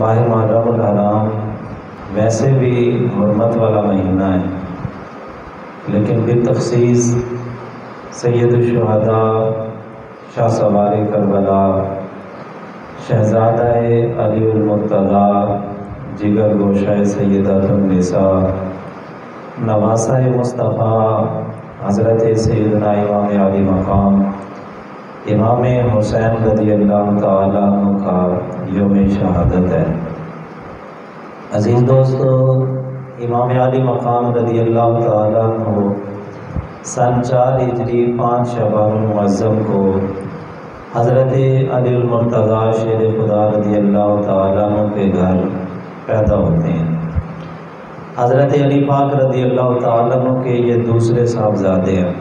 माह मुहर्रम हराम वैसे भी हुर्मत वाला महीना है, लेकिन बितख़सीस सैयदुश्शुहदा शाह सवारे करबला शहज़ादा अलीउल मुर्तज़ा जिगर गोशा सैयदातुन निसा नवासा मुस्तफ़ा हज़रत सैयदना इमाम आली मकाम इमाम हुसैन रज़ियल्लाहु ताला अन्हु का यौम शहादत है। अज़ीज़ दोस्तों, इमाम आली मकाम रज़ियल्लाहु ताला अन्हु सन 4 हिजरी 5 शअबान मुअज़्ज़म को हज़रत अलीउल मुर्तज़ा शेर खुदा रज़ियल्लाहु ताला अन्हु के घर पैदा होते हैं। हज़रत अली पाक रज़ियल्लाहु ताला अन्हु के ये दूसरे साहबज़ादे हैं।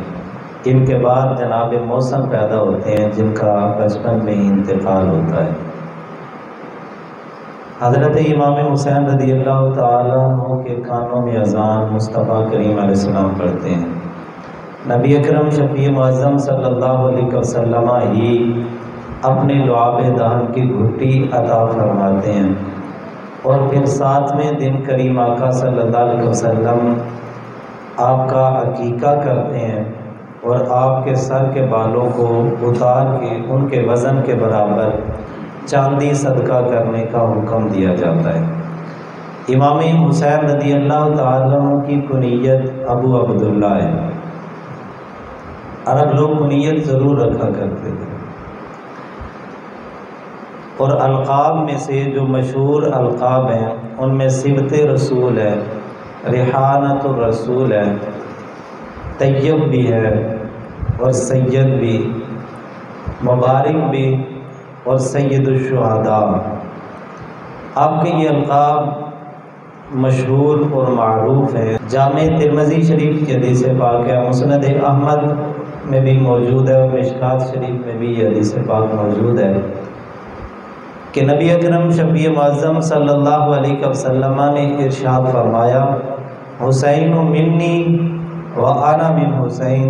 इनके बाद जनाब मौसम पैदा होते हैं, जिनका बचपन में ही इंतकाल होता है। हज़रत इमाम हुसैन रज़ियल्लाहु ताला अन्हु के कानों में अज़ान मुस्तफ़ा करीम अलैहिस्सलाम पढ़ते हैं। नबी अकरम शफ़ी मुअज़्ज़म सल्लल्लाहु अलैहि वसल्लम ही अपने लुआब दहन की घुट्टी अता फरमाते हैं और फिर 7वें दिन करीम आका सल्लल्लाहु अलैहि वसल्लम आपका अकीका करते हैं और आपके सर के बालों को उतार के उनके वज़न के बराबर चांदी सदका करने का हुक्म दिया जाता है। इमाम हुसैन रज़ियल्लाहु ताला अन्हु की कुनियत अबू अब्दुल्ला है। अरब लोग कुनियत ज़रूर रखा करते थे और अलक़ाब में से जो मशहूर अलक़ाब हैं उनमें सिबते रसूल है, रिहानतुर रसूल है, तैयब भी है और सैयद भी, मुबारक भी और सैयदुश्शुहदा। आपके ये अलक़ाब मशहूर और मारूफ़ हैं। जामे तिरमिज़ी शरीफ की हदीस पाक है, मुस्नद अहमद में भी मौजूद है और मिशकात शरीफ में भी ये हदीस पाक मौजूद है कि नबी अकरम शफ़ी मुअज़्ज़म सल्लल्लाहु अलैहि वसल्लम ने इरशाद फरमाया, हुसैन मिन्नी व आना मिन हुसैन।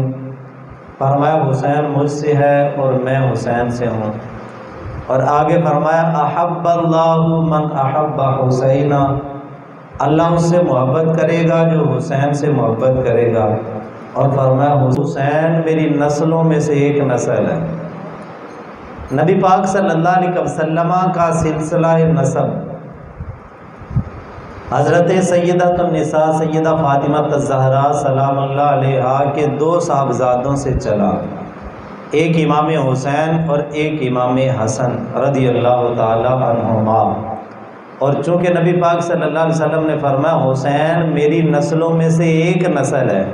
फरमाया हुसैन मुझसे है और मैं हुसैन से हूँ। और आगे फरमाया अहब्बल्लाहु मन अहब्ब हुसैना, अल्लाह उससे मोहब्बत करेगा जो हुसैन से मोहब्बत करेगा। और फरमाया हुसैन मेरी नस्लों में से एक नस्ल है। नबी पाक सल्लल्लाहु अलैहि वसल्लम का सिलसिला नसब हज़रत सैयदातुन निसा सैयदा फ़ातिमा ज़हरा सलामुल्लाह अलैहा के 2 साहबजादों से चला, एक इमाम हुसैन और एक इमाम हसन रज़ियल्लाहु ताला अन्हुमा। और चूँकि नबी पाक सल्लल्लाहु अलैहि वसल्लम ने फरमाया हुसैन मेरी नस्लों में से एक नस्ल है,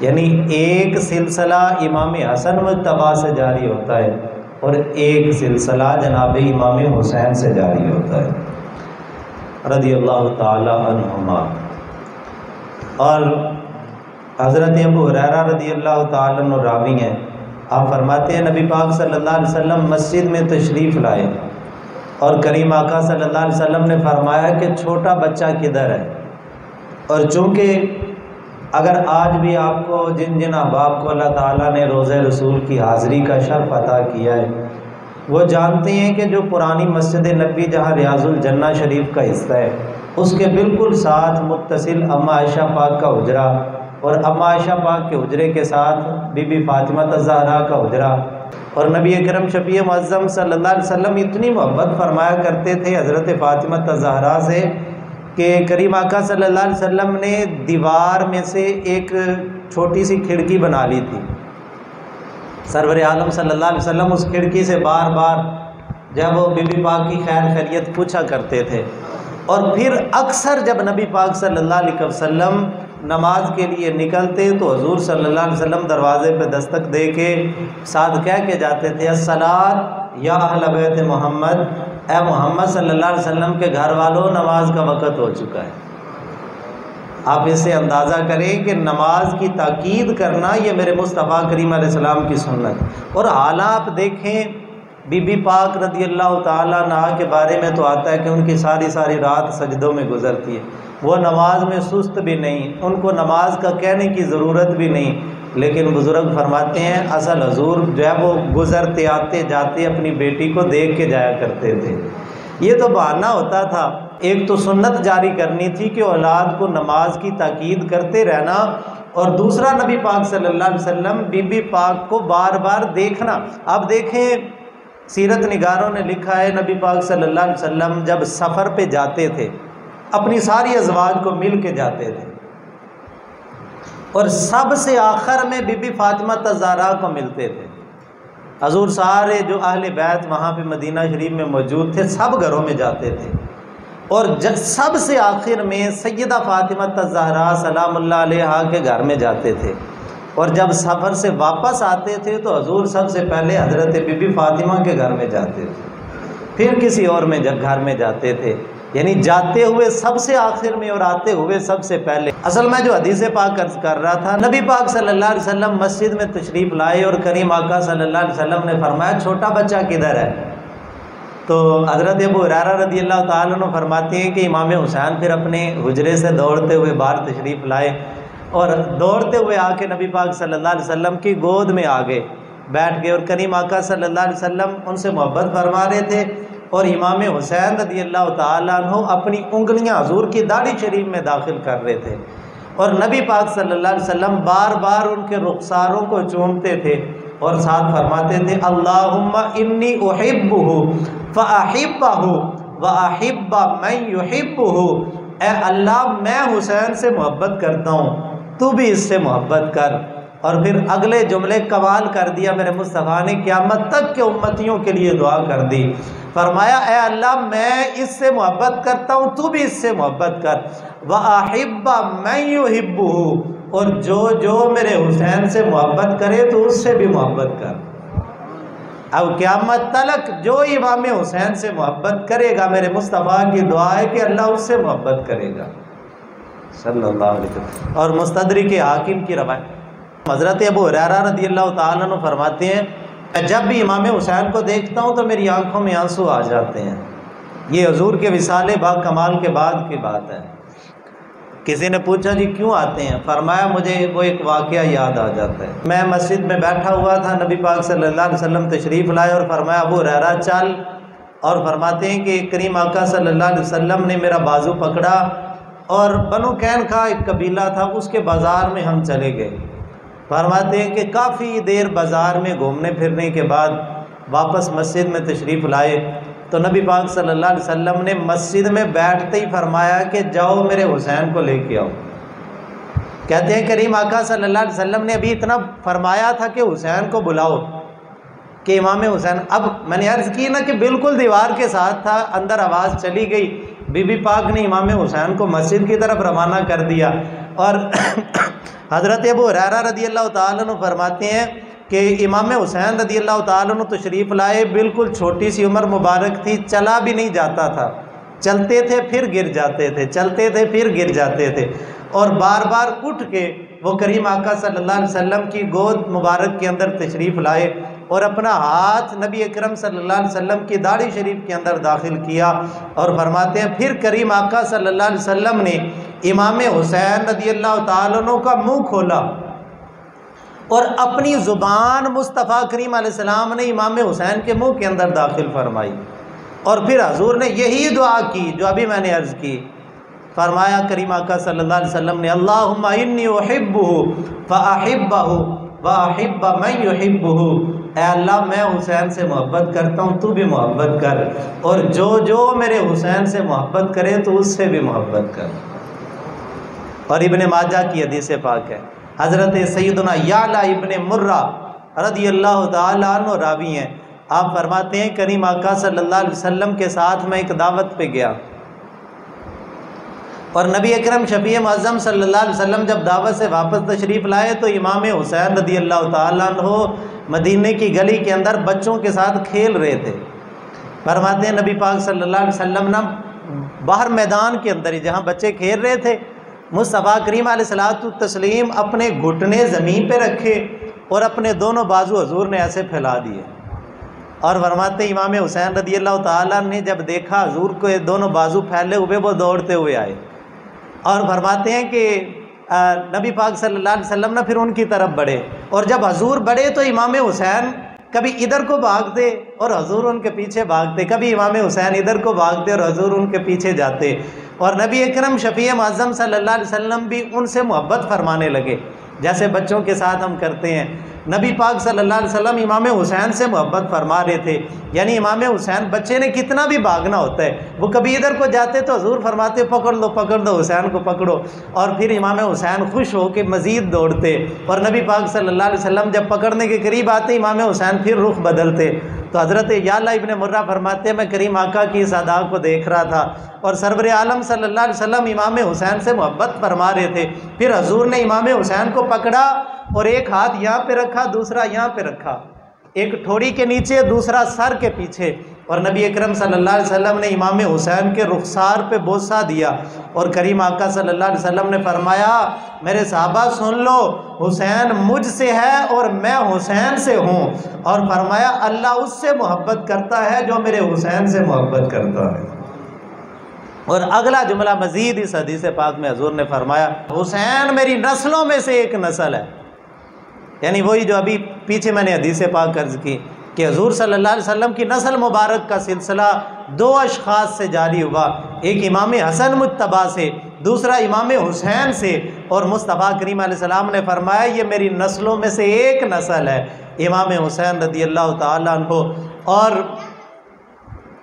यानी एक सिलसिला इमाम हसन मुज्तबा से जारी होता है और एक सिलसिला जनाब इमाम हुसैन से जारी होता है रज़ियल्लाहु ताला अन्हुमा। और हज़रत अबू हुरैरा रज़ियल्लाहु ताला अन्हु रावी हैं। आप फरमाते हैं नबी पाक सल्लल्लाहु अलैहि वसल्लम मस्जिद में तशरीफ़ लाए और करीम आका सल्लल्लाहु अलैहि वसल्लम ने फरमाया कि छोटा बच्चा किधर है। और चूँकि अगर आज भी आपको जिन जिन अहबाब को अल्लाह ताला ने रोज़े रसूल की हाज़िरी का शर्फ़ अता किया है वो जानते हैं कि जो पुरानी मस्जिद नबी जहाँ रियाजुल जन्ना शरीफ का हिस्सा है उसके बिल्कुल साथ मुत्तसिल अम्मा आयशा पाक का हुजरा और अम्मा आयशा पाक के हुजरे के साथ बीबी फ़ातिमा ज़हरा का हुजरा। और नबी अकरम शफ़ी मुअज़्ज़म सल्लल्लाहु अलैहि वसल्लम इतनी मोहब्बत फरमाया करते थे हज़रत फ़ातिमा ज़हरा से कि करीम आका सल्लल्लाहु अलैहि वसल्लम ने दीवार में से एक छोटी सी खिड़की बना ली थी। सरवर आलम सल्लल्लाहु अलैहि वसल्लम उस खिड़की से बार बार जब वो बीबी पाक की खैर खैरियत पूछा करते थे। और फिर अक्सर जब नबी पाक सल्लल्लाहु अलैहि वसल्लम नमाज के लिए निकलते तो हुजूर सल्लल्लाहु अलैहि वसल्लम दरवाज़े पे दस्तक दे के साथ कह के जाते थे, अस्सलात या अहल बैत मोहम्मद, ए मोहम्मद सल्लल्लाहु अलैहि वसल्लम के घर वालों नमाज का वक़्त हो चुका है। आप इससे अंदाज़ा करें कि नमाज की ताकीद करना ये मेरे मुस्तफ़ा करीम अलैहिस्सलाम की सुन्नत। और हालां आप देखें बीबी पाक रज़ियल्लाहु ताला अन्हा के बारे में तो आता है कि उनकी सारी रात सजदों में गुजरती है, वो नमाज में सुस्त भी नहीं, उनको नमाज का कहने की ज़रूरत भी नहीं। लेकिन बुज़ुर्ग फरमाते हैं असल हजूर जो है वो गुज़रते आते जाते अपनी बेटी को देख के जाया करते थे। ये तो बहाना होता था। एक तो सुन्नत जारी करनी थी कि औलाद को नमाज की ताकीद करते रहना, और दूसरा नबी पाक सल्लल्लाहु अलैहि वसल्लम बीबी पाक को बार बार देखना। अब देखें, सीरत निगारों ने लिखा है नबी पाक सल्लल्लाहु अलैहि वसल्लम जब सफ़र पे जाते थे अपनी सारी अज़वाज को मिल के जाते थे, और सबसे आखिर में बीबी फातिमा ज़हरा को मिलते थे। हजूर सारे जो अहले बैत वहाँ पे मदीना शरीफ में मौजूद थे सब घरों में जाते थे, और सबसे आखिर में सैयदा फातिमा ज़हरा सलामुल्लाह अलैहा के घर में जाते थे। और जब सफ़र से वापस आते थे तो हजूर सबसे पहले हज़रत बीबी फातिमा के घर में जाते थे, फिर किसी और में घर में जाते थे। यानी जाते हुए सबसे आखिर में और आते हुए सबसे पहले। असल में जो हदीस पाक कर रहा था, नबी पाक सल्लल्लाहु अलैहि वसल्लम मस्जिद में तशरीफ़ लाए और करीम आका सल्लल्लाहु अलैहि वसल्लम ने फरमाया छोटा बच्चा किधर है? तो हज़रत अबू हुरैरा रज़ियल्लाहु ताला अन्हु फरमाते हैं कि इमाम हुसैन फिर अपने हुजरे से दौड़ते हुए बाहर तशरीफ़ लाए और दौड़ते हुए आके नबी पाक सल्लल्लाहु अलैहि वसल्लम की गोद में आ गए, बैठ गए, और करीम आका सल्लल्लाहु अलैहि वसल्लम उनसे मोहब्बत फरमा रहे थे। और इमाम हुसैन रज़ियल्लाहु ताला अन्हु अपनी उंगलियां हुजूर की दाढ़ी शरीफ में दाखिल कर रहे थे, और नबी पाक सल्लल्लाहु अलैहि वसल्लम बार बार उनके रुखसारों को चूमते थे और साथ फरमाते थे अल्लाहुम्मा इन्नी उहिब्बुहु फ़अहिब्बहु व अहिब्बा मन युहिब्बुहु। ए अल्लाह, मैं हुसैन से मोहब्बत करता हूँ, तू भी इससे मोहब्बत कर। और फिर अगले जुमले कमाल कर दिया मेरे मुस्तफ़ा ने, क़यामत तक के उम्मतियों के लिए दुआ कर दी। फरमाया ए अल्लाह, मैं इससे मोहब्बत करता हूँ, तू भी इससे मोहब्बत कर। व अहिब्बा मन युहिब्बुहु, और जो जो मेरे हुसैन से मोहब्बत करे तो उससे भी मोहब्बत कर। अब क़यामत तक जो इमाम हुसैन से मोहब्बत करेगा, मेरे मुस्तफ़ा की दुआ है कि अल्लाह उससे मोहब्बत करेगा सल्लल्लाहु अलैहि वसल्लम। और मुस्तदरिक हाकिम की रवायत हज़रत अबू हुरैरा रज़ियल्लाहु ताला अन्हु फरमाते हैं, मैं जब भी इमाम हुसैन को देखता हूँ तो मेरी आंखों में आंसू आ जाते हैं। ये हुजूर के विसाले बा कमाल के बाद की बात है। किसी ने पूछा जी क्यों आते हैं? फरमाया मुझे वो एक वाक़या याद आ जाता है। मैं मस्जिद में बैठा हुआ था, नबी पाक सल्लल्लाहु अलैहि वसल्लम तशरीफ़ लाए और फरमाया अबू हुरैरा चल, और फरमाते हैं कि करीम आका सल्लल्लाहु अलैहि वसल्लम ने मेरा बाजू पकड़ा और बनु कैन का एक कबीला था, उसके बाज़ार में हम चले गए। फरमाते हैं कि काफ़ी देर बाज़ार में घूमने फिरने के बाद वापस मस्जिद में तशरीफ़ लाए तो नबी पाक सल्लल्लाहु अलैहि वसल्लम ने मस्जिद में बैठते ही फरमाया कि जाओ मेरे हुसैन को लेके आओ। कहते हैं करीम आका सल्लल्लाहु अलैहि वसल्लम ने अभी इतना फरमाया था कि हुसैन को बुलाओ, कि इमाम हुसैन। अब मैंने अर्ज़ की ना कि बिल्कुल दीवार के साथ था, अंदर आवाज़ चली गई, बीबी पाक ने इमाम हुसैन को मस्जिद की तरफ रवाना कर दिया। और हज़रत अबू हुरैरा रज़ियल्लाहु ताला अन्हु फरमाते हैं कि इमाम हुसैन रज़ियल्लाहु ताला अन्हु तशरीफ़ लाए, बिल्कुल छोटी सी उम्र मुबारक थी, चला भी नहीं जाता था, चलते थे फिर गिर जाते थे, चलते थे फिर गिर जाते थे, और बार बार उठ के वो करीम आका सल्लल्लाहु अलैहि वसल्लम की गोद मुबारक के अंदर तशरीफ़ लाए और अपना हाथ नबी अकरम सल्लल्लाहु अलैहि वसल्लम की दाढ़ी शरीफ के अंदर दाखिल किया। और फरमाते हैं फिर करीम आका सल्लल्लाहु अलैहि वसल्लम ने इमाम हुसैन रज़ियल्लाहु ताला अन्हु का मुँह खोला और अपनी ज़ुबान मुस्तफ़ा करीम अलैहिस्सलाम ने इमाम हुसैन के मुँह के अंदर दाखिल फरमाई। और फिर हजूर ने यही दुआ की जो अभी मैंने अर्ज़ की। फरमाया करीम आका सल्लल्लाहु अलैहि वसल्लम ने अल्लाहुम्मा इन्नी उहिब्बुहु फ़अहिब्बहु व अहिब्बा मन युहिब्बुहु। ऐ अल्लाह, मैं हुसैन से मोहब्बत करता हूँ, तू भी मोहब्बत कर, और जो जो मेरे हुसैन से मोहब्बत करे तो उससे भी मोहब्बत कर। और इब्ने माजा की हदीस पाक है, हज़रत सैयदना याला इब्ने मुर्रा रज़ियल्लाहु ताला अन्हु रावी हैं। आप फरमाते हैं करीम आका सल्लल्लाहु अलैहि वसल्लम के साथ मैं एक दावत पे गया और नबी अकरम शफ़ी मुअज़्ज़म सल्लल्लाहु अलैहि वसल्लम जब दावत से वापस तशरीफ़ लाए तो इमाम हुसैन रज़ियल्लाहु ताला अन्हु मदीने की गली के अंदर बच्चों के साथ खेल रहे थे। फरमाते हैं नबी पाक सल्लल्लाहु अलैहि वसल्लम ना बाहर मैदान के अंदर ही जहाँ बच्चे खेल रहे थे, मुस्तफ़ा करीम अलैहिस्सलातु तस्लीम अपने घुटने ज़मीन पे रखे और अपने दोनों बाजू हजूर ने ऐसे फैला दिए। और फरमाते इमाम हुसैन रज़ियल्लाहु ताला ने जब देखा हजूर को दोनों बाजू फैले हुए, वो दौड़ते हुए आए और फरमाते हैं कि नबी पाक सल्लल्लाहु अलैहि वसल्लम ने फिर उनकी तरफ बढ़े, और जब हजूर बढ़े तो इमाम हुसैन कभी इधर को भागते और हजूर उनके पीछे भागते, कभी इमाम हुसैन इधर को भागते और हजूर उनके पीछे जाते। और नबी अकरम शफ़ी मुअज़्ज़म सल्लल्लाहु अलैहि वसल्लम भी उनसे मोहब्बत फरमाने लगे, जैसे बच्चों के साथ हम करते हैं। नबी पाक सल्लल्लाहु अलैहि वसल्लम इमाम हुसैन से मोहब्बत फरमा रहे थे। यानी इमाम हुसैन, बच्चे ने कितना भी भागना होता है, वो कभी इधर को जाते तो हजूर फरमाते पकड़ दो हुसैन को पकड़ो, और फिर इमाम हुसैन खुश हो के मज़ीद दौड़ते। और नबी पाक सल्लल्लाहु अलैहि वसल्लम जब पकड़ने के करीब आते इमाम हुसैन फिर रुख बदलते। तो हज़रत याला इब्न मुर्रा फरमाते, मैं करीम आका की इस अदा को देख रहा था और सरवर आलम सल्लल्लाहु अलैहि वसल्लम इमाम हुसैन से मोहब्बत फरमा रहे थे। फिर हजूर ने इमाम हुसैन को पकड़ा और एक हाथ यहाँ पे रखा, दूसरा यहाँ पे रखा, एक ठोड़ी के नीचे, दूसरा सर के पीछे, और नबी अकरम सल्लल्लाहु अलैहि वसल्लम ने इमाम हुसैन के रुखसार पे बोसा दिया। और करीम आका सल्लल्लाहु अलैहि वसल्लम ने फरमाया, मेरे साहबा सुन लो, हुसैन मुझसे है और मैं हुसैन से हूँ। और फरमाया, अल्लाह उससे मोहब्बत करता है जो मेरे हुसैन से मोहब्बत करता है। और अगला जुमला मजीद इस हदीस पाक में हजूर ने फरमाया, हुसैन मेरी नस्लों में से एक नस्ल है। यानी वही जो अभी पीछे मैंने हदीस पाक अर्ज की कि हजूर सल्लल्लाहु अलैहि वसल्लम की नस्ल मुबारक का सिलसिला दो अशखास से जारी हुआ, एक इमाम हसन मुज्तबा से, दूसरा इमाम हुसैन से। और मुस्तफ़ा करीम अलैहिस्सलाम ने फरमाया, ये मेरी नस्लों में से एक नस्ल है, इमाम हुसैन रदियल्लाहु ताला अन्हु। और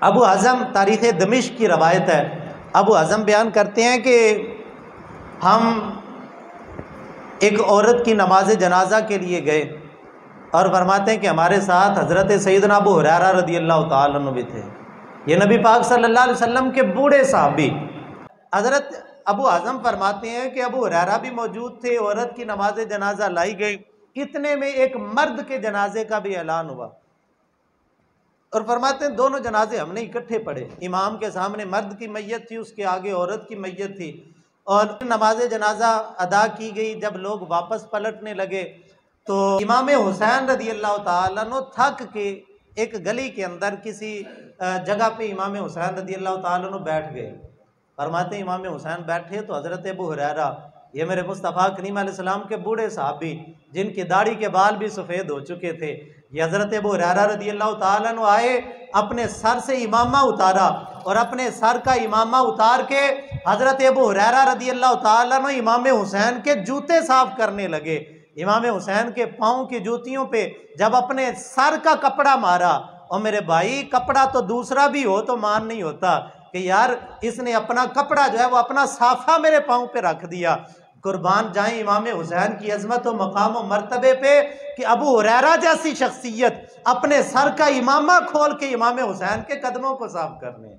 अबू हज़म तारीख़ दमिश्क की रवायत है, अबू हज़म बयान करते हैं कि हम एक औरत की नमाज जनाजा के लिए गए और फरमाते हैं कि हमारे साथ हज़रत सैयदना अबू हुरैरा रदियल्लाहु ताला अन्हु भी थे। ये नबी पाक सल्लल्लाहु अलैहि वसल्लम के बूढ़े साहबी। हज़रत अबू आज़म फरमाते हैं कि अबू हुरैरा भी मौजूद थे, औरत की नमाज जनाजा लाई गई। इतने में एक मर्द के जनाजे का भी ऐलान हुआ और फरमाते हैं दोनों जनाजे हमने इकट्ठे पढ़े। इमाम के सामने मर्द की मैयत थी, उसके आगे औरत की मैयत थी, और नमाज जनाजा अदा की गई। जब लोग वापस पलटने लगे तो इमाम हुसैन रदियल्लाहु ताला अन्हु थक के एक गली के अंदर किसी जगह पे इमाम हुसैन रदियल्लाहु ताला अन्हु बैठ गए। फरमाते हैं इमाम हुसैन बैठे तो हज़रत अबू हुरैरा, ये मेरे मुस्तफ़ा करीम अलैहिस्सलाम के बूढ़े साहबी जिनकी दाढ़ी के बाल भी सफ़ेद हो चुके थे, ये हज़रत अबू हुरैरा रदियल्लाहु ताला अन्हु आए, अपने सर से इमामा उतारा और अपने सर का इमामा उतार के हज़रत अबू हुरैरा रदियल्लाहु ताला अन्हु इमाम हुसैन के जूते साफ करने लगे। इमाम हुसैन के पाँव की जूतियों पे जब अपने सर का कपड़ा मारा, और मेरे भाई कपड़ा तो दूसरा भी हो तो मान नहीं होता कि यार इसने अपना कपड़ा जो है वो अपना साफा मेरे पाँव पे रख दिया। कुर्बान जाए इमाम हुसैन की अजमत व मकाम व मर्तबे पे कि अबू हुरैरा जैसी शख्सियत अपने सर का इमामा खोल के इमाम हुसैन के कदमों को साफ करने।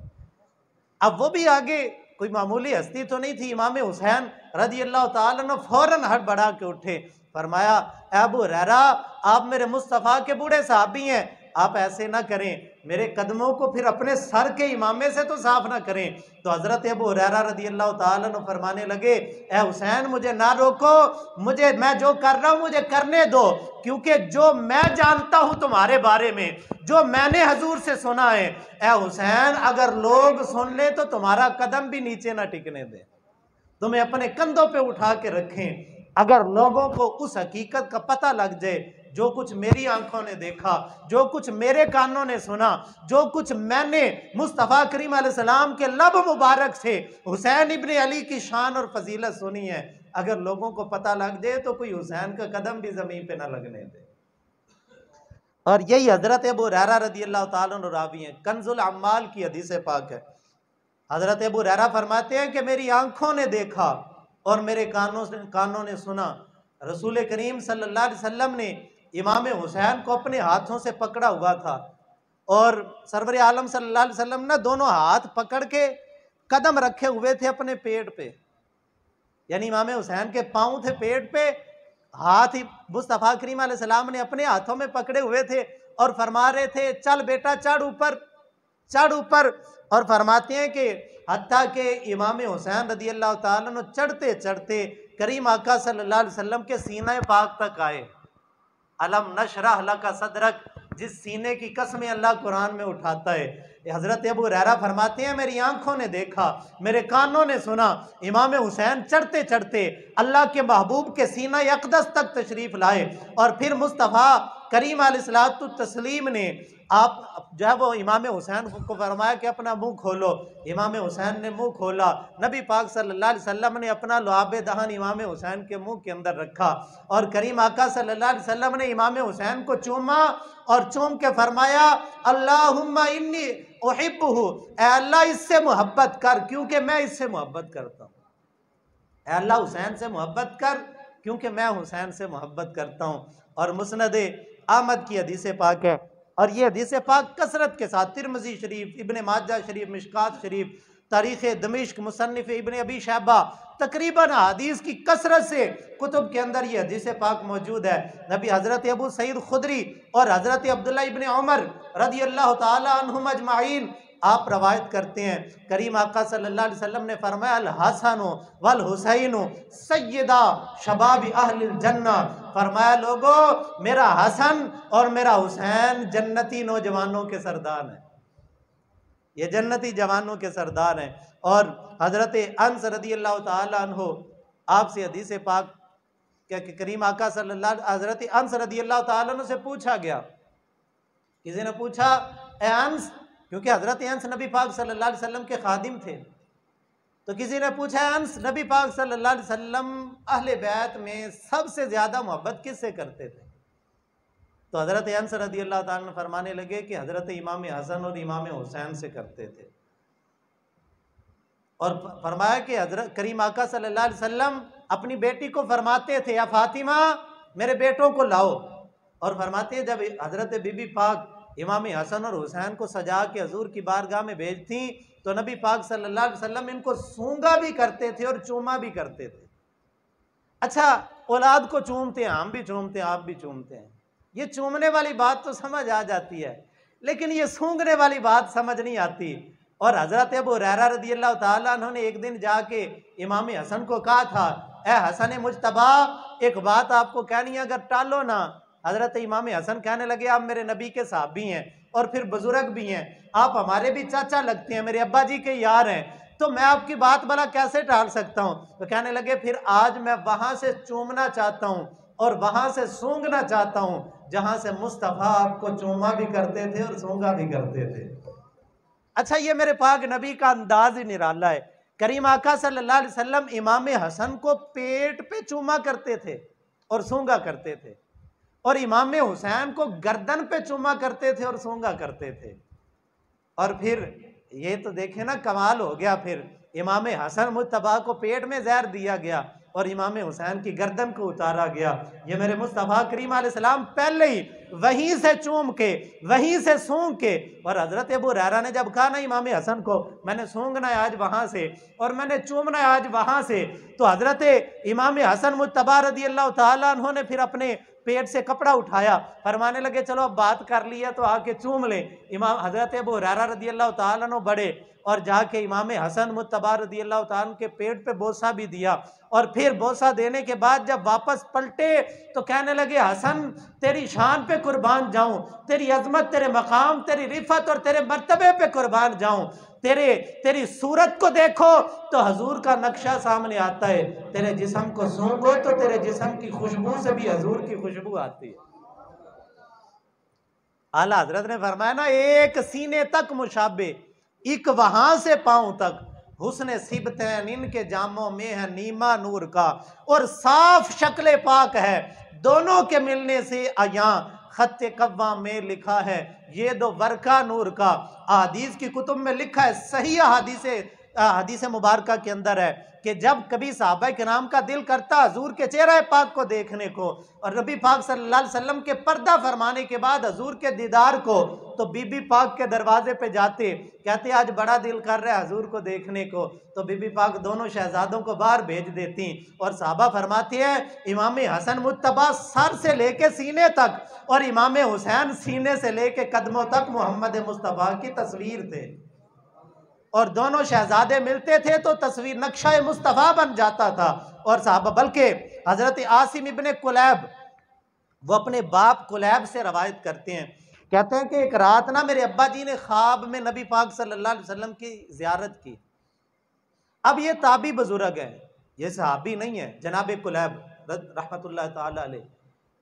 अब वो भी आगे कोई मामूली हस्ती तो नहीं थी। इमाम हुसैन रदियल्लाहु ताला अन्हु फौरन हट बढ़ा के उठे, फरमाया, अबू हुरैरा आप मेरे मुस्तफ़ा के बूढ़े साहबी हैं, आप ऐसे ना करें, मेरे कदमों को फिर अपने सर के इमामे से तो साफ ना करें। तो हज़रत अबू हुरैरा रदियल्लाहु ताला अन्हु फरमाने लगे, ए हुसैन मुझे ना रोको, मुझे मैं जो कर रहा हूँ मुझे करने दो, क्योंकि जो मैं जानता हूँ तुम्हारे बारे में, जो मैंने हजूर से सुना है, ए हुसैन अगर लोग सुन ले तो तुम्हारा कदम भी नीचे ना टिकने दें, तुम्हें अपने कंधों पे उठा के रखें। अगर लोगों को उस हकीकत का पता लग जाए, जो कुछ मेरी आंखों ने देखा, जो कुछ मेरे कानों ने सुना, जो कुछ मैंने मुस्तफ़ा करीम अलैहिस्सलाम के लब मुबारक से हुसैन इब्न अली की शान और फजीलत सुनी है, अगर लोगों को पता लग जाए तो कोई हुसैन का कदम भी ज़मीन पे ना लगने दे। और यही हज़रत अबू हुरैरा रदियल्लाहु ताला अन्हु रावी हैं। कंजुल अम्माल की हदीस पाक है। हज़रत अबू हुरैरा फरमाते हैं कि मेरी आंखों ने देखा और मेरे कानों ने सुना, रसूल करीम सल्लल्लाहु अलैहि वसल्लम ने इमाम हुसैन को अपने हाथों से पकड़ा हुआ था और सरवर आलम सल्लल्लाहु अलैहि वसल्लम ने दोनों हाथ पकड़ के कदम रखे हुए थे अपने पेट पे, यानी इमाम हुसैन के पाँव थे पेट पे, हाथ ही मुस्तफ़ा करीम अलैहिस्सलाम ने अपने हाथों में पकड़े हुए थे और फरमा रहे थे, चल बेटा चढ़ ऊपर, चढ़ ऊपर। और फरमाते हैं कि हत्ता के इमाम हुसैन रदियल्लाहु ताला अन्हु चढ़ते चढ़ते करीम आका सल्लल्लाहु अलैहि वसल्लम के सीने पाक तक आए। अलम नशरह लका सदरक, जिस सीने की कसमें अल्लाह कुरान में उठाता है। हज़रत अबू हुरैरा फरमाते हैं मेरी आंखों ने देखा, मेरे कानों ने सुना, इमाम हुसैन चढ़ते चढ़ते अल्लाह के महबूब के सीना अक़दस तक तशरीफ़ लाए और फिर मुस्तफ़ा करीम अलैहिस्सलातु तस्लीम ने आप जो है वो इमाम हुसैन को फरमाया कि अपना मुंह खोलो। इमाम हुसैन ने मुंह खोला, नबी पाक सल्लल्लाहु अलैहि वसल्लम ने अपना लुआबे दहन इमाम हुसैन के मुंह के अंदर रखा और करीम आका सल्लल्लाहु अलैहि वसल्लम ने इमाम हुसैन को चूमा और चूम के फरमाया अल्लाहुम्मा इन्नी उहिब्बुहु, ऐ अल्लाह इससे मोहब्बत कर क्योंकि मैं इससे मोहब्बत करता हूँ। ऐ अल्लाह हुसैन से मोहब्बत कर क्योंकि मैं हुसैन से मोहब्बत करता हूँ। और मुस्नद अहमद की हदीस पाक है और ये हदीस पाक कसरत के साथ तिरमिज़ी शरीफ, इब्ने माजा शरीफ, मिशकात शरीफ, तारीख़ दमिश्क, मुसन्निफ़ इब्ने अबी शैबा, तकरीबन हदीस की कसरत से कुतुब के अंदर ये हदीस पाक मौजूद है। नबी हज़रत अबू सईद खुदरी और हज़रत अब्दुल्लाह इब्ने उमर रज़ियल्लाहु ताला अन्हुम अजमाइन आप रवायत करते हैं, करीम आका सल्लल्लाहु अलैहि वसल्लम ने फरमाया अल हसन वल हुसैन सय्यदा शबाबी अहलिल जन्ना, फरमाया लोगों मेरा हसन और मेरा हुसैन जन्नती नौजवानों के सरदार हैं, ये जन्नती जवानों के सरदार हैं। और हज़रत अनस रज़ियल्लाहु ताला अन्हु आपसे हदीस पाक क्या करीम आका सल्लल्लाहु हज़रत अनस रज़ियल्लाहु ताला अन्हु से पूछा गया, किसी ने पूछा ए अनस, क्योंकि हज़रत अनस नबी पाक सल्लल्लाहु अलैहि वसल्लम के खादिम थे, तो किसी ने पूछा अनस नबी पाक सल्लल्लाहु अलैहि वसल्लम अहले बैत में सबसे ज़्यादा मोहब्बत किससे करते थे? तो हज़रत अनस रज़ियल्लाहु ताला अन्हु फरमाने लगे कि हज़रत इमाम हसन और इमाम हुसैन से करते थे। और फरमाया कि हज़रत करीम आका सल्लल्लाहु अलैहि वसल्लम अपनी बेटी को फरमाते थे या फातिमा मेरे बेटों को लाओ, और फरमाते हैं जब हज़रत बीबी पाक इमाम हसन और हुसैन को सजा के हजूर की बारगाह में भेजती तो नबी पाक सल्लल्लाहु अलैहि वसल्लम इनको सूंगा भी करते थे और चूमा भी करते थे। अच्छा, औलाद को चूमते हैं, हम भी चूमते हैं, आप भी चूमते हैं, ये चूमने वाली बात तो समझ आ जाती है, लेकिन ये सूंघने वाली बात समझ नहीं आती। और हज़रत अबू हुरैरा रज़ियल्लाहु ताला अन्हु ने एक दिन जाके इमाम हसन को कहा था ए हसन मुज्तबा एक बात आपको कहनी है, अगर टालो ना। हज़रत इमाम हसन कहने लगे आप मेरे नबी के साहबी हैं और फिर बुजुर्ग भी हैं, आप हमारे भी चाचा लगते हैं, मेरे अब्बा जी के यार हैं, तो मैं आपकी बात भला कैसे टाल सकता हूँ? तो कहने लगे फिर आज मैं वहाँ से चूमना चाहता हूँ और वहाँ से सूंघना चाहता हूँ जहाँ से मुस्तफ़ा आपको चूमा भी करते थे और सूंघा भी करते थे। अच्छा, ये मेरे पाक नबी का अंदाज ही निराला है। करीम आका सल्लल्लाहु अलैहि वसल्लम इमाम हसन को पेट पे चूमा करते थे और सूंघा करते थे, और इमाम हुसैन को गर्दन पे चूमा करते थे और सूंघा करते थे। और फिर ये तो देखे ना कमाल हो गया, फिर इमाम हसन मुज्तबा को पेट में जहर दिया गया और इमाम हुसैन की गर्दन को उतारा गया। ये मेरे मुस्तफ़ा करीम अलैहिस्सलाम पहले ही वहीं से चूम के वहीं से सूंघ के, और हज़रत अबू हुरैरा ने जब कहा ना इमाम हसन को मैंने सूंघना है आज वहाँ से और मैंने चूमना है आज वहाँ से, तो हज़रत इमाम हसन मुज्तबा रज़ियल्लाहु ताला अन्हु ने फिर अपने पेट से कपड़ा उठाया, फरमाने लगे चलो अब बात कर लिया तो आके चूम ले। इमाम हज़रत अबू हुरैरा रज़ियल्लाहु ताला अन्हु बढ़े और जाके इमाम हसन मुज्तबा रज़ियल्लाहु ताला अन्हु के पेट पे बोसा भी दिया, और फिर बोसा देने के बाद जब वापस पलटे तो कहने लगे हसन तेरी शान पे कुर्बान जाऊं, तेरी अजमत, तेरे मकाम, तेरी रिफत और तेरे मर्तबे पे कुर्बान जाऊं, तेरी सूरत को देखो तो हजूर का नक्शा सामने आता है, तेरे जिस्म को सूंघो तो तेरे जिस्म की खुशबू से भी हजूर की खुशबू आती है। आला हजरत ने फरमाया ना एक सीने तक मुशाबे, एक वहां से पांव तक, हुस्न सिबतैन इनके जामों में है नीमा नूर का, और साफ शक्ल पाक है दोनों के मिलने से अयां, खत्ते कव्वा में लिखा है ये दो वर्का नूर का। हदीस की कुतुब में लिखा है, सही हदीस मुबारका के अंदर है कि जब कभी सहाबा किराम का दिल करता हजूर के चेहरे पाक को देखने को और नबी पाक सल्लल्लाहु अलैहि वसल्लम के पर्दा फरमाने के बाद हजूर के दीदार को, तो बीबी पाक के दरवाजे पे जाते, कहते आज बड़ा दिल कर रहा है हजूर को देखने को, तो बीबी पाक दोनों शहजादों को बाहर भेज देती और साहबा फरमाती है इमाम हसन मुज्तबा सर से लेके सीने तक और इमाम हुसैन सीने से लेके कदमों तक मोहम्मद मुस्तफ़ा की तस्वीर थे, और दोनों शहजादे मिलते थे तो तस्वीर नक्शा मुस्तफ़ा बन जाता था। और साहबा, बल्कि हज़रत आसिम इब्ने कुलैब वो अपने बाप कुलैब से रवायत करते हैं कहते हैं कि एक रात ना मेरे अब्बा जी ने ख्वाब में नबी पाक सल्लल्लाहु अलैहि वसल्लम की ज़ियारत की। अब ये ताबी बुजुर्ग है, ये सहाबी नहीं है, जनाब कुलैब रहमतुल्लाह ताला अलैह,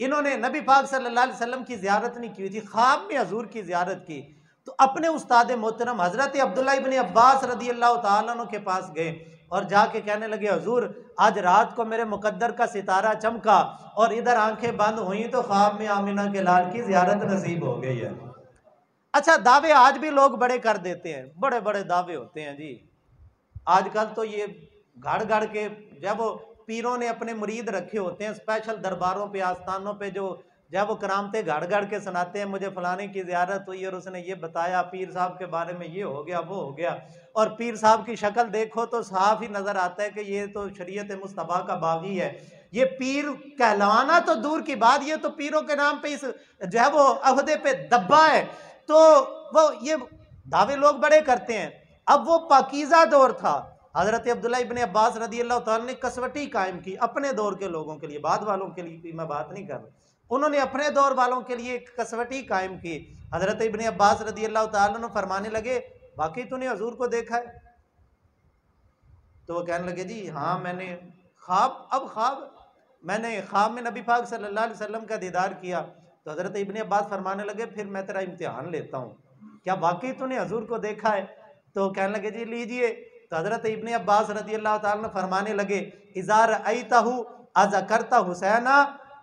इन्होंने नबी पाक सल्लल्लाहु अलैहि वसल्लम की ज़ियारत नहीं की थी, ख्वाब में हजूर की ज़ियारत की। तो अपने उस्ताद मोहतरम हज़रत अब्दुल्लाह इब्न अब्बास रदी अल्लाह ताला अन्हु के पास गए और जाके कहने लगे, हजूर आज रात को मेरे मुकद्दर का सितारा चमका और इधर आंखें बंद हुई तो ख्वाब में आमिना के लाल की ज़ियारत नसीब हो गई है। अच्छा, दावे आज भी लोग बड़े कर देते हैं, बड़े बड़े दावे होते हैं जी। आजकल तो ये घड़ घड़ के जब वो पीरों ने अपने मुरीद रखे होते हैं स्पेशल दरबारों पे आस्थानों पे, जो जब वो करामते घड़ घड़ के सुनाते हैं, मुझे फलाने की ज़ियारत हुई और उसने ये बताया, पीर साहब के बारे में ये हो गया वो हो गया, और पीर साहब की शक्ल देखो तो साफ ही नज़र आता है कि ये तो शरीयत मुस्तफ़ा का बागी है। ये पीर कहलाना तो दूर की बात, ये तो पीरों के नाम पे इस जो है वो अहदे पे दब्बा है। तो वो ये दावे लोग बड़े करते हैं। अब वो पाकीज़ा दौर था, हज़रत अब्दुल्लाह इब्न अब्बास रदी अल्लाह तआला ने कसवटी कायम की अपने दौर के लोगों के लिए, बाद वालों के लिए मैं बात नहीं कर रहा, उन्होंने अपने दौर वालों के लिए एक कसवटी कायम की। हज़रत इब्न अब्बास रदी अल्लाह तआला ने फरमाने लगे, वाकई तूने हजूर को देखा है? तो वो कहने लगे, जी हाँ मैंने ख्वाब मैंने ख्वाब में नबी पाक सल्लल्लाहु अलैहि वसल्लम का दीदार किया। तो हज़रत इब्न अब्बास फरमाने लगे, फिर मैं तेरा इम्तिहान लेता हूँ, क्या वाकई तूने हजूर को देखा है? तो कहने लगे, जी लीजिए। तो हज़रत इब्न अब्बास रदी अल्लाह ताला ने फरमाने लगे, इज़ार अयतहु अज़करता हुसैना,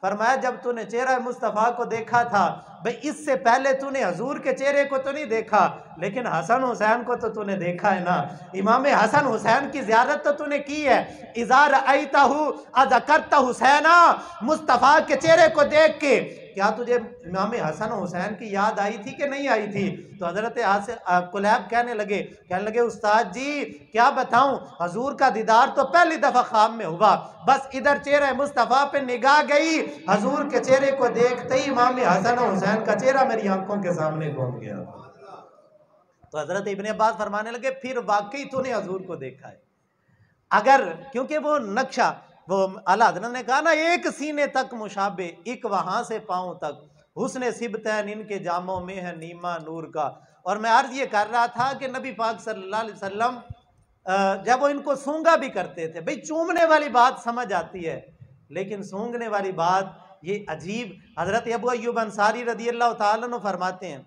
फरमाया जब तूने चेहरा मुस्तफ़ा को देखा था, भाई इससे पहले तूने हजूर के चेहरे को तो नहीं देखा, लेकिन हसन हुसैन को तो तूने देखा है ना। इमाम हसन हुसैन की ज़ियारत तो तूने की है। इज़ार अयतहु अज़करता हुसैना, मुस्तफ़ा के चेहरे को देख के क्या तुझे इमाम हसन हुसैन की याद आई थी कि नहीं आई थी? तो हज़रत कुलैब कहने लगे उस्ताद जी क्या बताऊं, हजूर का दीदार तो पहली दफ़ा ख्वाब में हुआ, बस इधर चेहरे मुस्तफ़ा पे निगाह गई, हजूर के चेहरे को देखते ही इमाम हसन हुसैन का चेहरा मेरी आंखों के सामने घूम गया। तो हज़रत इब्न अब्बास फरमाने लगे, फिर वाकई तूने हजूर को देखा है। अगर क्योंकि वो नक्शा, वो आला हज़रत ने कहा ना, एक सीने तक मुशाबे, एक वहां से पांव तक, हुस्न सिबतैन इनके जामों में है नीमा नूर का। और मैं अर्ज ये कर रहा था कि नबी पाक सल्लल्लाहु अलैहि वसल्लम जब वो इनको सूंघा भी करते थे, भाई चूमने वाली बात समझ आती है, लेकिन सूंघने वाली बात ये अजीब। हज़रत अबू अय्यूब अंसारी रदी अल्लाह ताला अन्हु फरमाते हैं,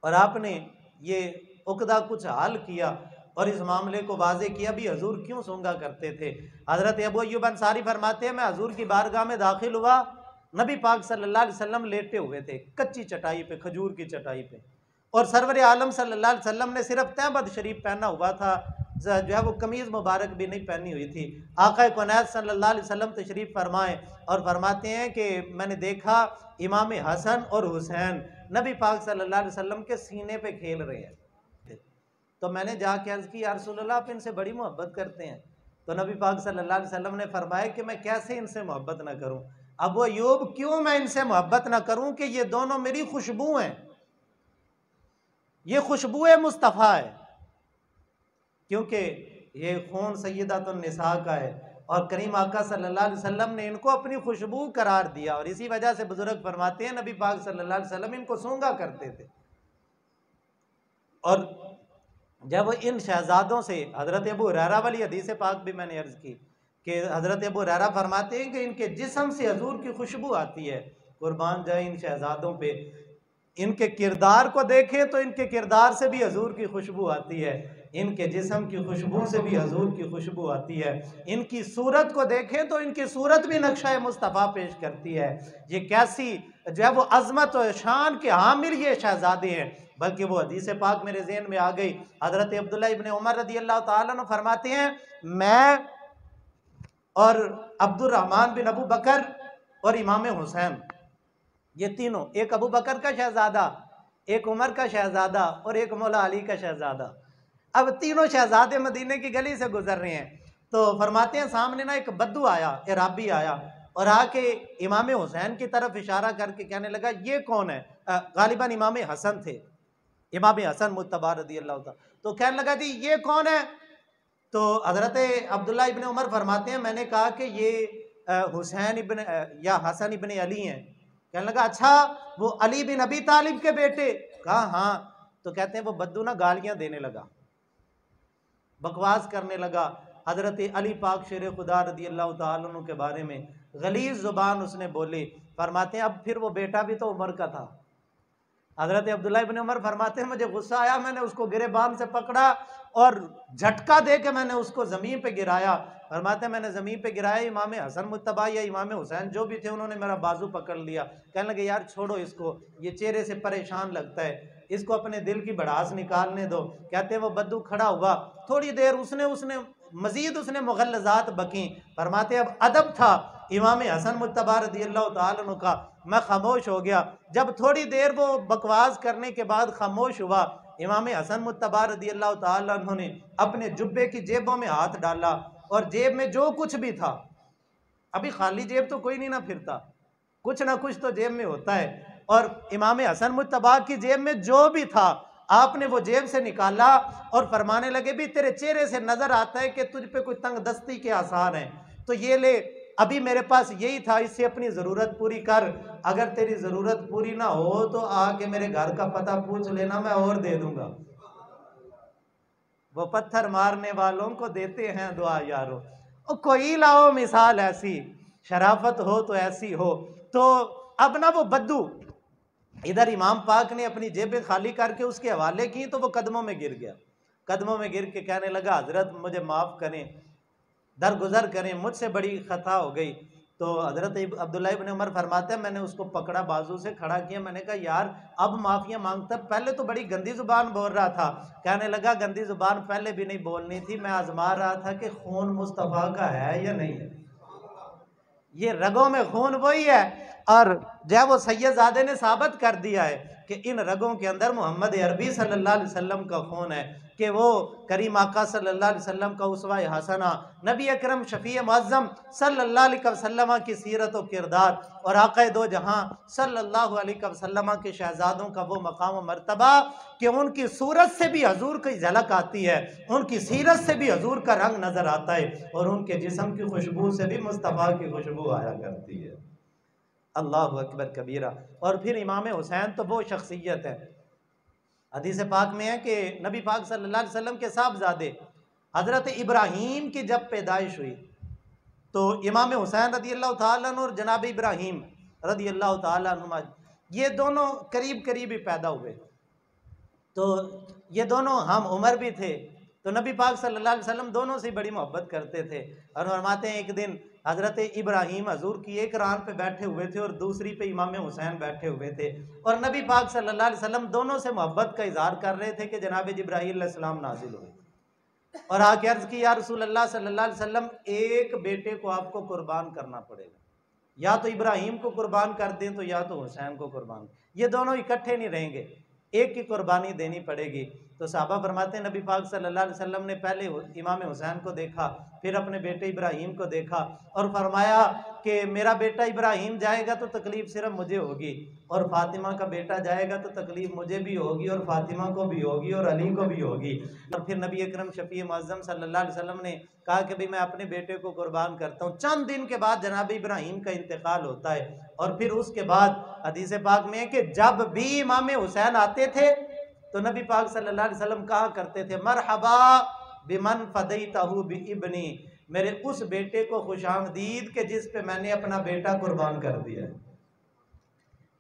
और आपने ये उकदा कुछ हाल किया और इस मामले को वाजे किया भी हजूर क्यों सूंघा करते थे। हज़रत अबू अय्यूब अंसारी फरमाते हैं, मैं हजूर की बारगाह में दाखिल हुआ, नबी पाक सल्लल्लाहु अलैहि वसल्लम लेटे हुए थे कच्ची चटाई पे, खजूर की चटाई पे, और सरवर आलम सल्लल्लाहु अलैहि वसल्लम ने सिर्फ तहबद शरीफ पहना हुआ था, जो है वो कमीज़ मुबारक भी नहीं पहनी हुई थी। आका कुनैत सल्लल्लाहु अलैहि वसल्लम तशरीफ़ फरमाए और फरमाते हैं कि मैंने देखा इमाम हसन और हुसैन नबी पाक सल्लल्लाहु अलैहि वसल्लम के सीने पे खेल रहे हैं। तो मैंने जाके अर्ज़ की, या रसूलल्लाह आप इनसे बड़ी मोहब्बत करते हैं? तो नबी पाक सल्लल्लाहु अलैहि वसल्लम ने फरमाया कि मैं कैसे इनसे मोहब्बत ना करूं। अबू अय्यूब क्यों मैं इनसे मोहब्बत ना करूं कि ये दोनों मेरी खुशबू हैं, ये खुशबू मुस्तफ़ा है, क्योंकि ये खून सय्यदतुन निसा का है और करीम आका सल्लल्लाहु अलैहि वसल्लम ने इनको अपनी खुशबू करार दिया। और इसी वजह से बुजुर्ग फरमाते हैं नबी पाक सल्लल्लाहु अलैहि वसल्लम इनको सूंघा करते थे। और जब इन शहजादों से हज़रत अबू हुरैरा वाली हदीस पाक भी मैंने अर्ज़ की कि हज़रत अबू हुरैरा फरमाते हैं कि इनके जिस्म से हजूर की खुशबू आती है। कुर्बान जाए इन शहजादों पे, इनके किरदार को देखें तो इनके किरदार से भी हजूर की खुशबू आती है, इनके जिस्म की खुशबू से भी हजूर की खुशबू आती है, इनकी सूरत को देखें तो इनकी सूरत भी नक्शा मुस्तफ़ा पेश करती है। ये कैसी जो है वो अज़मत और शान के हामिल ये शहजादे हैं। बल्कि वो हदीस पाक मेरे ज़हन में आ गई, हज़रत अब्दुल्ला इब्न उमर रदी अल्लाह ताला अन्हु फरमाते हैं, मैं और अब्दुर्रहमान बिन अबू बकर और इमाम हुसैन, ये तीनों, एक अबू बकर का शहजादा, एक उमर का शहजादा और एक मौला अली का शहजादा, अब तीनों शहजादे मदीने की गली से गुजर रहे हैं। तो फरमाते हैं सामने ना एक बद्दू आया, एराबी आया और आके इमाम हुसैन की तरफ इशारा करके कहने लगा, ये कौन है? गालिबन इमाम हसन थे, इमाम हसन मुत्तबा रदी अल्लाह ताला। तो कहने लगा जी ये कौन है? तो हज़रत अब्दुल्ला इब्न उमर फरमाते हैं, मैंने कहा कि ये हुसैन इब्न या हसन इब्न अली हैं। कहने लगा अच्छा वो अली बिन अबी तालिब के बेटे? कहा हाँ। तो कहते हैं वो बद्दू ना गालियां देने लगा, बकवास करने लगा हजरत अली पाक शेर खुदा रदी अल्लाह तआला अन्हु के बारे में, गलीज जुबान उसने बोली। फरमाते हैं अब फिर वो बेटा भी तो उमर का था। हजरत अब्दुल्लाह इब्न उमर फरमाते हैं मुझे गुस्सा आया, मैंने उसको गिरेबान से पकड़ा और झटका दे के मैंने उसको ज़मीन पे गिराया। फरमाते हैं मैंने ज़मीन पे गिराया, इमाम हसन मुत्तबा या इमाम हुसैन जो भी थे उन्होंने मेरा बाजू पकड़ लिया। कहने लगे यार छोड़ो इसको, ये चेहरे से परेशान लगता है, इसको अपने दिल की भड़ास निकालने दो। कहते हैं वो बद्दू खड़ा हुआ, थोड़ी देर उसने मजीद उसने मुगल्लज़ात बकी। फरमाते अब अदब था इमाम हसन मुत्तबा रज़ियल्लाहु ताला अन्हु का, मैं खामोश हो गया। जब थोड़ी देर वो बकवास करने के बाद खामोश हुआ, इमाम हसन मुत्तबा रज़ियल्लाहु ताला अन्हु ने अपने जुब्बे की जेबों में हाथ डाला और जेब में जो कुछ भी था, अभी खाली जेब तो कोई नहीं ना फिरता, कुछ ना कुछ तो जेब में होता है, और इमाम हसन मुत्तबा की जेब में जो भी था आपने वो जेब से निकाला और फरमाने लगे भी तेरे चेहरे से नजर आता है कि तुझ पे कोई तंग दस्ती के आसार हैं, तो ये ले अभी मेरे पास यही था, इससे अपनी ज़रूरत पूरी कर, अगर तेरी ज़रूरत पूरी ना हो तो आके मेरे घर का पता पूछ लेना, मैं और दे दूंगा। वो पत्थर मारने वालों को देते हैं दुआ यारो, और कोई लाओ मिसाल ऐसी, शराफत हो तो ऐसी हो। तो अब ना वो बद्दू इधर इमाम पाक ने अपनी जेबें खाली करके उसके हवाले की, तो वो कदमों में गिर गया। कदमों में गिर के कहने लगा हजरत मुझे माफ़ करें, दरगुजर करें, मुझसे बड़ी खता हो गई। तो हजरत अब्दुल्लाह इब्न उमर फरमाते हैं मैंने उसको पकड़ा, बाजू से खड़ा किया, मैंने कहा यार अब माफिया मांगता, पहले तो बड़ी गंदी जुबान बोल रहा था। कहने लगा गंदी जुबान पहले भी नहीं बोलनी थी, मैं आजमा रहा था कि खून मुस्तफ़ा का है या नहीं है, ये रगों में खून वही है। और जब वो सैयदजादे ने साबित कर दिया है कि इन रगों के अंदर मोहम्मद अरबी सल्लल्लाहु अलैहि वसल्लम का खून है, कि वो करीम आका सल्लल्लाहु अलैहि वसल्लम का उसवा हसना, नबी अकरम शफी मुअज़्ज़म सल्लल्लाहु अलैहि वसल्लम की सीरत व किरदार, और आका दो जहां सल्लल्लाहु अलैहि वसल्लम के शहजादों का वो मकाम व मर्तबा कि उनकी सूरत से भी हजूर की झलक आती है, उनकी सीरत से भी हजूर का रंग नजर आता है, और उनके जिस्म की खुशबू से भी मुस्तफ़ा की खुशबू आया करती है। अल्लाहु अकबर कबीरा। और फिर इमाम हुसैन तो वो शख्सियत है, हदीस पाक में है कि नबी पाक सल्लल्लाहु अलैहि वसल्लम के साहबजादे हज़रत इब्राहीम की जब पैदाइश हुई तो इमाम हुसैन रदी अल्लाह तआला अन्हु और जनाब इब्राहीम रदी अल्लाह तआला अन्हुमा ये दोनों करीब करीब ही पैदा हुए। तो ये दोनों हम उम्र भी थे, तो नबी पाक सल्लल्लाहु अलैहि वसल्लम दोनों से बड़ी मोहब्बत करते थे। और फरमाते हैं एक दिन हज़रत इब्राहीम हजूर की एक रान पे बैठे हुए थे और दूसरी पे इमाम हुसैन बैठे हुए थे, और नबी पाक सल्लल्लाहु अलैहि वसल्लम दोनों से मोहब्बत का इजहार कर रहे थे कि जनाब जिब्राईल अलैहिस्सलाम नाजिल हुए और आके अर्ज़ की या रसूल अल्लाह सल्लल्लाहु अलैहि वसल्लम एक बेटे को आपको कुर्बान करना पड़ेगा, या तो इब्राहीम को कुर्बान कर दें तो या तो हुसैन को कुर्बान, ये दोनों इकट्ठे नहीं रहेंगे, एक की कुर्बानी देनी पड़ेगी। तो साहबा फरमाते हैं नबी पाक सल्लल्लाहु अलैहि वसल्लम ने पहले इमाम हुसैन को देखा, फिर अपने बेटे इब्राहीम को देखा और फरमाया कि मेरा बेटा इब्राहीम जाएगा तो तकलीफ़ सिर्फ मुझे होगी, और फातिमा का बेटा जाएगा तो तकलीफ़ मुझे भी होगी और फातिमा को भी होगी और अली को भी होगी। और फिर नबी अकरम शफी मुअज़्ज़म सल्लल्लाहु अलैहि वसल्लम ने कहा कि भाई मैं अपने बेटे को कुर्बान करता हूँ। चंद दिन के बाद जनाब इब्राहीम का इंतकाल होता है, और फिर उसके बाद हदीस पाक में है कि जब भी इमाम हुसैन आते थे तो नबी पाक सल्लल्लाहु अलैहि वसल्लम कहा करते थे मरहबा बिमन फदैतहु बिइब्नी, मेरे उस बेटे को खुशामदीद के जिस पे मैंने अपना बेटा कुर्बान कर दिया।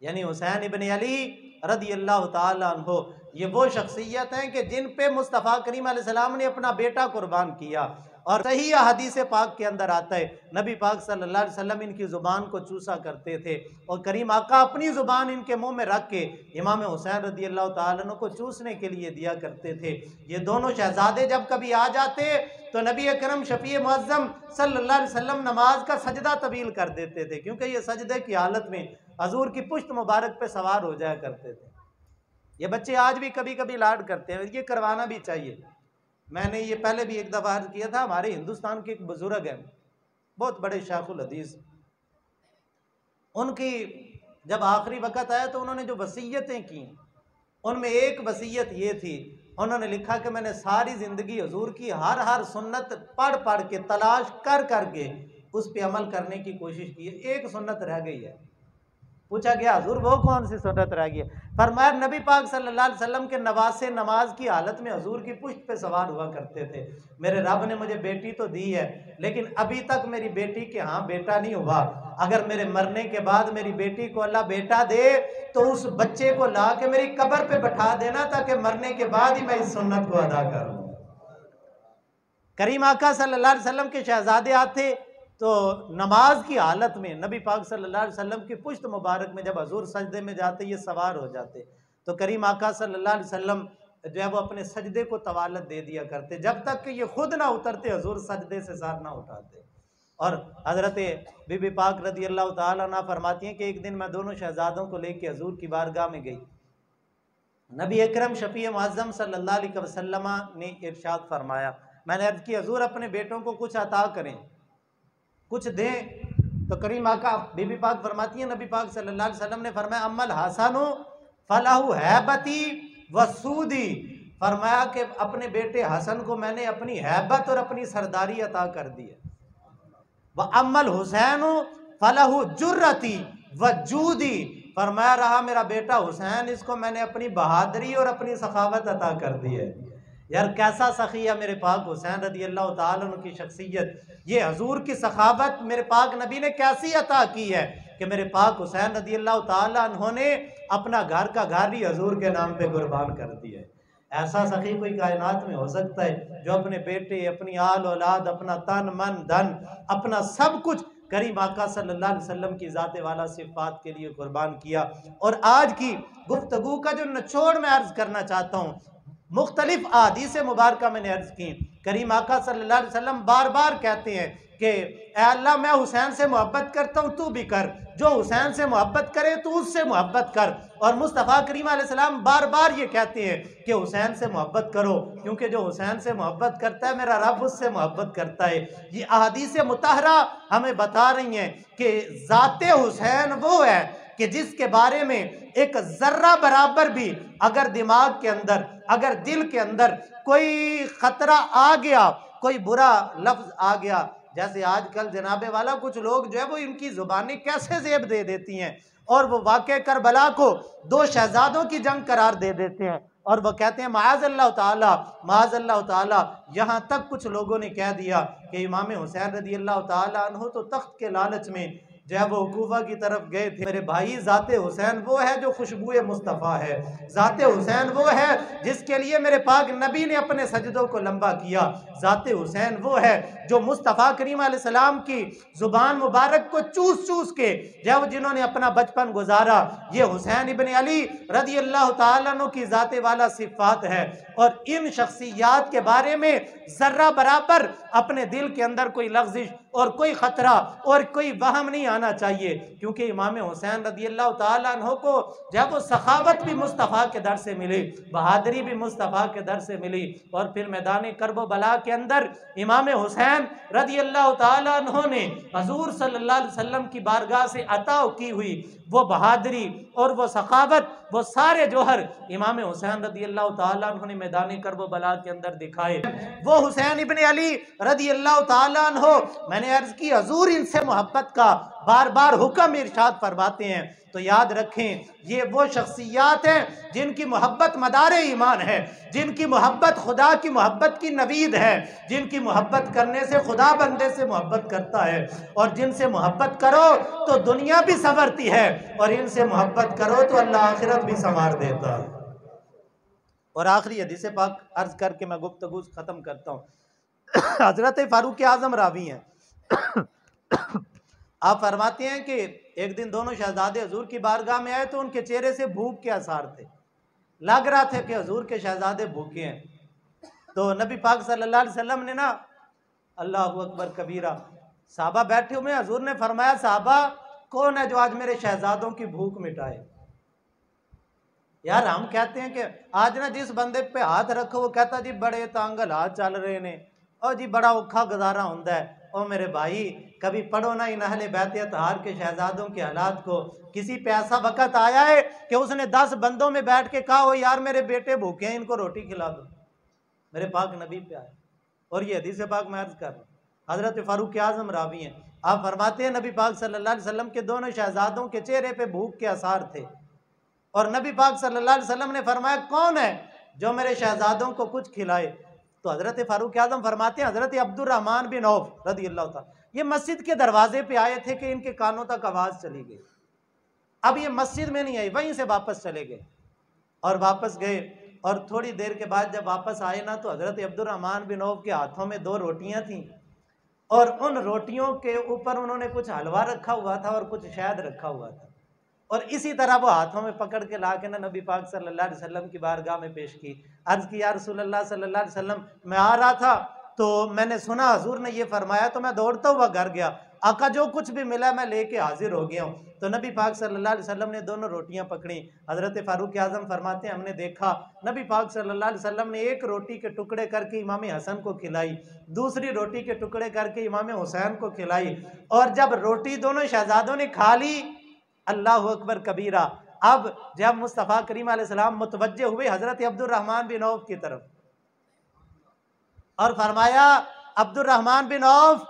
यानी हुसैन इब्न अली रदी अल्लाह तआला अन्हु ये वो शख्सियत हैं कि जिन पे मुस्तफ़ा करीम अलैहिस्सलाम ने अपना बेटा कुर्बान किया। और सही हदीस पाक के अंदर आता है नबी पाक सल्लल्लाहु अलैहि वसल्लम इनकी ज़ुबान को चूसा करते थे और करीम आका अपनी ज़ुबान इनके मुंह में रख के इमाम हुसैन रदी अल्लाह तआला अन्हु को चूसने के लिए दिया करते थे। ये दोनों शहजादे जब कभी आ जाते तो नबी अकरम शफी मुअज़्ज़म सल्लल्लाहु अलैहि वसल्लम नमाज का सजदा तवील कर देते थे, क्योंकि ये सजदे की हालत में हजूर की पुश्त मुबारक पे सवार हो जाया करते थे। ये बच्चे आज भी कभी कभी लाड करते हैं, ये करवाना भी चाहिए। मैंने ये पहले भी एक दफ़ा अर्ज़ किया था, हमारे हिंदुस्तान के एक बुजुर्ग हैं, बहुत बड़े शायखुल हदीस, उनकी जब आखिरी वक़्त आया तो उन्होंने जो वसीयतें की उनमें एक वसीयत ये थी, उन्होंने लिखा कि मैंने सारी ज़िंदगी हजूर की हर सुन्नत पढ़ पढ़ के तलाश कर कर के उस पर अमल करने की कोशिश की है, एक सुन्नत रह गई है, पूछा गया हुजूर वो कौन सी सुन्नत रह गई? फरमाया नबी पाक सल्लल्लाहु अलैहि वसल्लम के नवासे नमाज की हालत में हुजूर की पुश्त पे सवार हुआ करते थे। मेरे रब ने मुझे बेटी तो दी है, लेकिन अभी तक मेरी बेटी के यहाँ बेटा नहीं हुआ। अगर मेरे मरने के बाद मेरी बेटी को अल्लाह बेटा दे तो उस बच्चे को ला के मेरी कब्र पे बैठा देना, ताकि मरने के बाद ही मैं इस सुन्नत को अदा करूँ। करीम आका सल्लल्लाहु अलैहि वसल्लम के शहजादे आते तो नमाज की हालत में नबी पाक सल्लल्लाहु अलैहि वसल्लम की पुश्त मुबारक में जब हजूर सजदे में जाते ये सवार हो जाते, तो करीम आका सल्लल्लाहु अलैहि वसल्लम जो है वो अपने सजदे को तवालत दे दिया करते, जब तक कि ये खुद ना उतरते हजूर सजदे से सर ना उठाते। और हज़रत बीबी पाक रदी अल्लाह ताला अन्हा फरमाती हैं कि एक दिन मैं दोनों शहजादों को लेके हजूर की बारगाह में गई। नबी अकरम शफी मुअज़्ज़म सल्लल्लाहु अलैहि वसल्लम ने इरशाद फरमाया, मैंने अर्ज़ की हजूर अपने बेटों को कुछ अता करें, कुछ दें। तो करीम आका बीबी पाक फरमाती है नबी पाक सल्लल्लाहु अलैहि वसल्लम ने फरमाया अम्मल हसनु फलाहु हैबती वसूदी, फरमाया कि अपने बेटे हसन को मैंने अपनी हैबत और अपनी सरदारी अता कर दी है। वह अम्मल हुसैन फलाहु जुर्रती वजूदी, फरमाया रहा मेरा बेटा हुसैन इसको मैंने अपनी बहादुरी और अपनी सखावत अता कर दी है। यार कैसा सखी है मेरे पाक हुसैन रदी अल्लाह ताला अन्हु की शख्सियत, ये हजूर की सखावत मेरे पाक नबी ने कैसी अता की है कि मेरे पाक हुसैन रदी अल्लाह ताला अन्हु ने अपना घर का घर ही हजूर के नाम पे कुर्बान कर दिया है। ऐसा सखी कोई कायनात में हो सकता है जो अपने बेटे, अपनी आल औलाद, अपना तन मन धन, अपना सब कुछ करीम आका सल्लल्लाहु अलैहि वसल्लम की ज़ात वाला सिफ़ात के लिए कुर्बान किया। और आज की गुफ्तगू का जो निचोड़ मैं अर्ज़ करना चाहता हूँ, मुख्तलिफ अहादीस मुबारक मैंने अर्ज़ की, करीम आका सल्लल्लाहु अलैहि वसल्लम बार बार कहते हैं कि ऐ अल्लाह मैं हुसैन से मोहब्बत करता हूँ, तू भी कर, जो हुसैन से मोहब्बत करे तू उससे मोहब्बत कर। और मुस्तफ़ा करीम अलैहिस्सलाम बार बार ये कहते हैं कि हुसैन से मोहब्बत करो, क्योंकि जो हुसैन से मोहब्बत करता है मेरा रब उससे मोहब्बत करता है। ये अहादीस मुतहरा हमें बता रही हैं कि ज़ाते हुसैन वो है कि जिसके बारे में एक जर्रा बराबर भी अगर दिमाग के अंदर, अगर दिल के अंदर कोई खतरा आ गया, कोई बुरा लफ्ज आ गया, जैसे आजकल जनाबे वाला कुछ लोग जो है वो इनकी जुबानी कैसे जेब दे देती हैं और वो वाक़े करबला को दो शहजादों की जंग करार दे देते हैं और वो कहते हैं माअज़ल्लाह ताला माअज़ल्लाह ताला। यहाँ तक कुछ लोगों ने कह दिया कि इमाम हुसैन रदी अल्लाह ताला अन्हु तो तख्त के लालच में जो है वो कूफा की तरफ गए थे। मेरे भाई ज़ाते हुसैन वो है जो खुशबुए मुस्तफ़ा है, ज़ाते हुसैन वो है जिसके लिए मेरे पाक नबी ने अपने सजदों को लंबा किया, ज़ाते हुसैन वो है जो मुस्तफ़ा करीम अलैहिस्सलाम की ज़ुबान मुबारक को चूस चूस के जब जिन्होंने अपना बचपन गुजारा, ये हुसैन इब्न अली रदी अल्लाह ताला अन्हु की ज़ाते वाला सिफ़ात है। और इन शख्सियात के बारे में ज़र्रा बराबर अपने दिल के अंदर कोई लग़्ज़िश और कोई ख़तरा और कोई वहम नहीं आना चाहिए, क्योंकि इमाम हुसैन रदी अल्लाह ताला अन्हु को जब वो सखावत भी मुस्तफ़ा के दर से मिली, बहादुरी भी मुस्तफ़ा के दर से मिली, और फिर मैदान करबला के अंदर इमाम हुसैन रदी अल्लाह ताला अन्हु ने हजूर सल्लल्लाहु अलैहि वसल्लम की बारगाह से अता की हुई वो बहादुरी और वो सखावत, वो सारे जोहर इमाम हुसैन रदी अल्लाह ताला अन्हु ने मैदान करबला के अंदर दिखाए। वो हुसैन इब्न अली रदी अल्लाह ताला अन्हु, मैंने अर्ज की हजूर इनसे मोहब्बत का बार बार हुक्म इरशाद फरमाते हैं। तो याद रखें ये वो शख्सियात हैं जिनकी मोहब्बत मदारे ईमान है, जिनकी मोहब्बत खुदा की मोहब्बत की नवीद है, जिनकी मोहब्बत करने से खुदा बंदे से मोहब्बत करता है, और जिनसे मोहब्बत करो तो दुनिया भी संवरती है और इनसे मोहब्बत करो तो अल्लाह आखिरत भी संवार देता है। और आखिरी हदीस पाक अर्ज करके मैं गुफ्तगू ख़त्म करता हूँ। हज़रत फारूक आज़म रावी हैं, आप फरमाते हैं कि एक दिन दोनों शहजादे हजूर की बारगाह में आए तो उनके चेहरे से भूख के आसार थे, लग रहा था कि हजूर के शहजादे भूखे हैं। तो नबी पाक सल्लल्लाहु अलैहि वसल्लम ने ना अल्लाहु अकबर कबीरा, साहबा बैठे हुए, हजूर ने फरमाया साहबा कौन है जो आज मेरे शहजादों की भूख मिटाए। यार हम कहते हैं कि आज ना जिस बंदे पे हाथ रखो वो कहता जी बड़े तांगल हाथ चल रहे ने, और जी बड़ा औखा गुजारा होता है। और मेरे भाई कभी पढ़ो ना इन अहले बैत अतहार के शहजादों के हालात को। किसी पे ऐसा वक़्त आया है कि उसने 10 बंदों में बैठ के कहा हो यार मेरे बेटे भूखे हैं इनको रोटी खिला दो, मेरे पाक नबी पे आए। और ये हदीस पाक मैं अर्ज कर रहा हूँ, हज़रत फ़ारूक आज़म रावी हैं। आप फरमाते हैं नबी पाक सल्लल्लाहु अलैहि वसल्लम के दोनों शहजादों के चेहरे पे भूख के आसार थे, और नबी पाक सल्लल्लाहु अलैहि वसल्लम ने फरमाया कौन है जो मेरे शहजादों को कुछ खिलाए? तो हज़रत फ़ारूक आज़म फरमाते हैं हज़रत अब्दुर्रहमान बिन औफ रज़ी अल्लाह तआला, ये मस्जिद के दरवाजे पे आए थे कि इनके कानों तक आवाज़ चली गई। अब ये मस्जिद में नहीं आई, वहीं से वापस चले गए और वापस गए, और थोड़ी देर के बाद जब वापस आए ना तो हज़रत अब्दुर्रहमान बिन औफ के हाथों में 2 रोटियां थीं, और उन रोटियों के ऊपर उन्होंने कुछ हलवा रखा हुआ था और कुछ शहद रखा हुआ था, और इसी तरह वो हाथों में पकड़ के ला के ना नबी पाक सल्लल्लाहु अलैहि वसल्लम की बारगाह में पेश की। अर्ज़ की या रसूलल्लाह सल्लल्लाहु अलैहि वसल्लम, मैं आ रहा था तो मैंने सुना हुजूर ने ये फरमाया तो मैं दौड़ता हुआ घर गया, आका जो कुछ भी मिला मैं लेके हाजिर हो गया हूँ। तो नबी पाक सल्लल्लाहु अलैहि वसल्लम ने दोनों रोटियां पकड़ी। हज़रत फ़ारूक आज़म फरमाते हैं हमने देखा नबी पाक सल्लल्लाहु अलैहि वसल्लम ने एक रोटी के टुकड़े करके इमाम हसन को खिलाई, दूसरी रोटी के टुकड़े करके इमाम हुसैन को खिलाई, और जब रोटी दोनों शहजादों ने खा ली, अल्लाह अकबर कबीरा, अब जब मुस्तफ़ा करीम अलैहिस्सलाम मुतवज्जे हुए हज़रत अब्दुर्रहमान बिन औफ की तरफ और फरमाया अब्दुर्रहमान बिन औफ,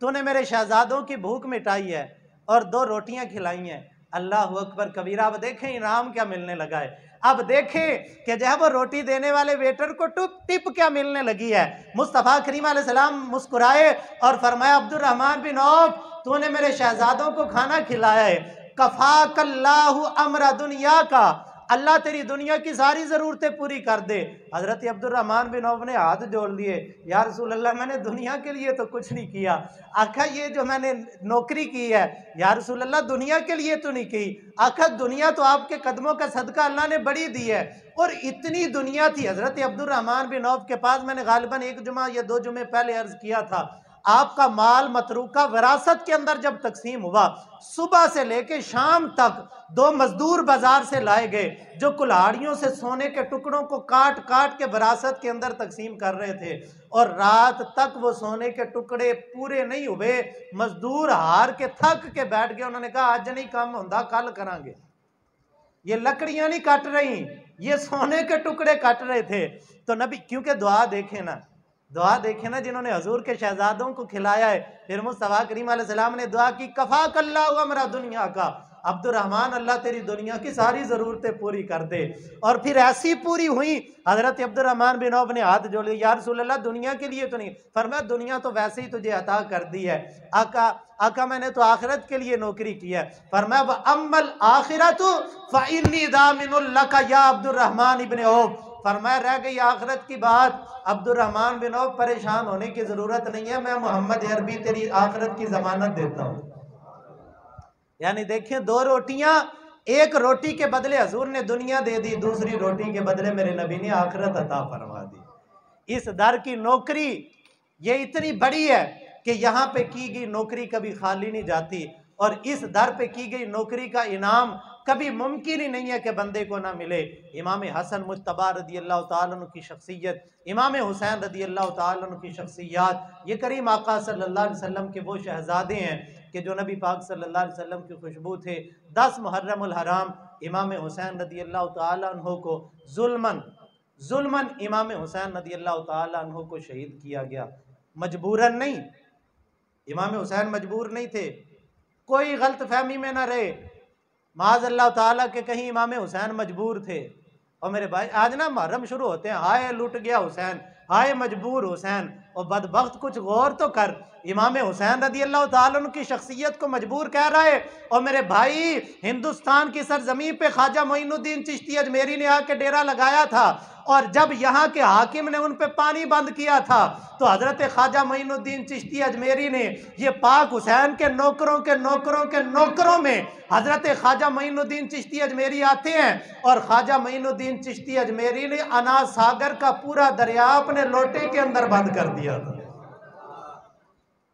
तूने मेरे शहजादों की भूख मिटाई है और 2 रोटियां खिलाई हैं। अल्लाह अकबर कबीरा। अब देखें इनाम क्या मिलने लगा है। अब देखें कि जब वो रोटी देने वाले वेटर को टिप क्या मिलने लगी है। मुस्तफ़ा करीम अलैहिस्सलाम मुस्कुराए और फरमाया अब्दुर्रहमान बिन औफ, तूने मेरे शहजादों को खाना खिलाया है, कफ़ाकल्लाहु अम्र दुनिया का, अल्लाह तेरी दुनिया की सारी ज़रूरतें पूरी कर दे। हज़रत अब्दुर्रहमान बिन औफ ने हाथ जोड़ लिए, या रसूल अल्लाह मैंने दुनिया के लिए तो कुछ नहीं किया। आखा ये जो मैंने नौकरी की है या रसूल अल्लाह दुनिया के लिए तो नहीं की। आखा दुनिया तो आपके कदमों का सदका अल्लाह ने बड़ी दी है, और इतनी दुनिया थी हज़रत अब्दुर्रहमान बिन औफ के पास। मैंने गालिबन 1 जुमा या 2 जुमे पहले अर्ज़ किया था, आपका माल मतरूका विरासत के अंदर जब तकसीम हुआ, सुबह से लेके शाम तक 2 मजदूर बाजार से लाए गए जो कुल्हाड़ियों से सोने के टुकड़ों को काट काट के विरासत के अंदर तकसीम कर रहे थे, और रात तक वो सोने के टुकड़े पूरे नहीं हुए। मजदूर हार के थक के बैठ गए, उन्होंने कहा आज नहीं काम होता, कल करांगे। ये लकड़ियां नहीं कट रही, ये सोने के टुकड़े कट रहे थे। तो नबी, क्योंकि दुआ देखे ना, दुआ देखे ना, जिन्होंने हजूर के शहजादों को खिलाया है। फिर मुस्तफ़ा करीम अलैहिस्सलाम ने दुआ की, कफ़ाकल्लाहु अम्र दुनिया का, अब्दुर्रहमान अल्लाह तेरी दुनिया की सारी ज़रूरतें पूरी कर दे। और फिर ऐसी पूरी हुई, हज़रत अब्दुर्रहमान बिन औफ ने हाथ जोड़ लिया, या रसूल अल्लाह दुनिया के लिए तो नहीं। फरमाया दुनिया तो वैसे ही तुझे अता कर दी है आका मैंने तो आखिरत के लिए नौकरी की है। फरमाया व अम्मल आखिरतु फ़इन्नी दामिनुल लका या अब्दुर्रहमान इब्न औफ, फरमाया रह गई आखिरत की बात, अब्दुर्रहमान बिन औफ परेशान होने की ज़रूरत नहीं है, मैं मोहम्मद अरबी तेरी आखिरत की ज़मानत देता हूँ। यानी देखिए 2 रोटियां, एक रोटी के बदले हजूर ने दुनिया दे दी, दूसरी रोटी के बदले मेरे नबी ने आखिरत अता फरमा दी। इस दर की नौकरी ये इतनी बड़ी है कि यहाँ पे की गई नौकरी कभी खाली नहीं जाती, और इस दर पे की गई नौकरी का इनाम कभी मुमकिन ही नहीं है कि बंदे को ना मिले। इमाम हसन मुज्तबा रदी अल्लाह तआला अन्हु की शख्सियत, इमाम हुसैन रदी अल्लाह तआला अन्हु की शख्सियत, ये करीम आका सल्लल्लाहु अलैहि वसल्लम के वो शहजादे हैं कि जो नबी पाक सल्लल्लाहु अलैहि वसल्लम की खुशबू थे। 10 मुहर्रमुल हराम इमाम हुसैन रदी अल्लाह तआला अन्हु को जुल्मन इमाम हुसैन रदी अल्लाह तआला अन्हु को शहीद किया गया। मजबूरन नहीं, इमाम हुसैन मजबूर नहीं थे, कोई गलत फहमी में ना रहे, माज़ अल्लाह ताला के कहीं इमाम हुसैन मजबूर थे। और मेरे भाई आज ना मुहर्रम शुरू होते हैं, हाय लुट गया हुसैन, हाय मजबूर हुसैन, और बदबख्त कुछ गौर तो कर, इमाम हुसैन रदी अल्लाह ताला अन्हु की शख्सियत को मजबूर कह रहा है। और मेरे भाई हिंदुस्तान की सरजमीन पे ख्वाजा मोइनुद्दीन चिश्ती अजमेरी ने आके डेरा लगाया था, और जब यहाँ के हाकिम ने उन पे पानी बंद किया था तो हजरत ख्वाजा मोइनुद्दीन चिश्ती अजमेरी ने ये पाक हुसैन के नौकरों के नौकरों के नौकरों में हजरत ख्वाजा मोइनुद्दीन चिश्ती अजमेरी आते हैं, और ख्वाजा मोइनुद्दीन चिश्ती अजमेरी ने अनाज सागर का पूरा दरिया अपने लोटे के अंदर बंद कर दिया था।